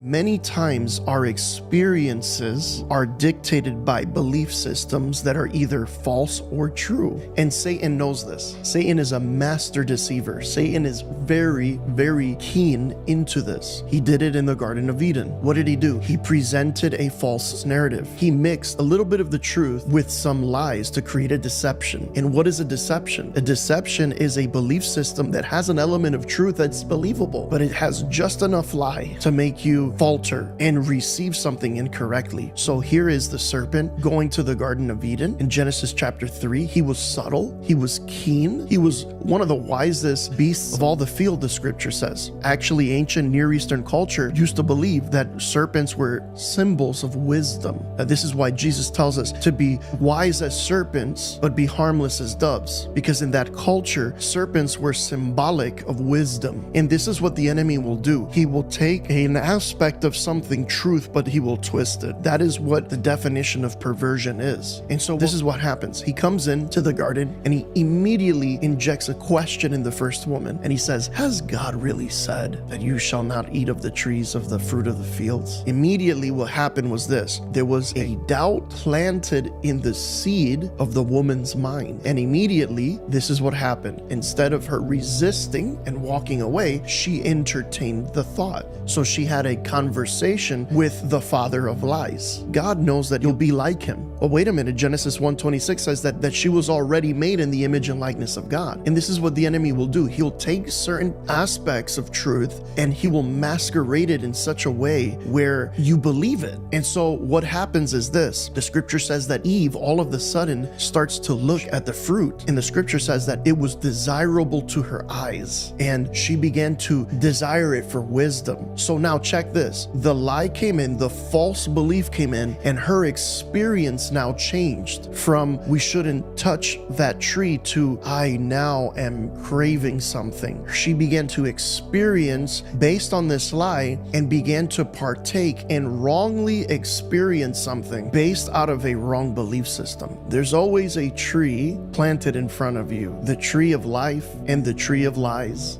many times our experiences are dictated by belief systems that are either false or true. And Satan knows this. Satan is a master deceiver. Satan is very, very keen into this. He did it in the Garden of Eden. What did he do? He presented a false narrative. He mixed a little bit of the truth with some lies to create a deception. And what is a deception? A deception is a belief system that has an element of truth that's believable, but it has just enough lie to make you falter and receive something incorrectly. So here is the serpent going to the Garden of Eden in Genesis chapter 3. He was subtle. He was keen. He was one of the wisest beasts of all the field, the scripture says. Actually, ancient Near Eastern culture used to believe that serpents were symbols of wisdom. This is why Jesus tells us to be wise as serpents, but be harmless as doves. Because in that culture, serpents were symbolic of wisdom. And this is what the enemy will do. He will take an aspect of something truth, but he will twist it. That is what the definition of perversion is. And so this is what happens. He comes into the garden and he immediately injects a question in the first woman. And he says, has God really said that you shall not eat of the trees of the fruit of the fields? Immediately what happened was this. There was a doubt planted in the seed of the woman's mind. And immediately this is what happened. Instead of her resisting and walking away, she entertained the thought. So she had a conversation with the father of lies. God knows that you'll be like him. But wait a minute, Genesis 1:26 says that she was already made in the image and likeness of God. And this is what the enemy will do. He'll take certain aspects of truth and he will masquerade it in such a way where you believe it. And so what happens is this. The scripture says that Eve all of a sudden starts to look at the fruit. And the scripture says that it was desirable to her eyes. And she began to desire it for wisdom. So now check this. The lie came in, the false belief came in, and her experience now changed from we shouldn't touch that tree to I now am craving something. She began to experience based on this lie and began to partake and wrongly experience something based out of a wrong belief system. There's always a tree planted in front of you, the tree of life and the tree of lies.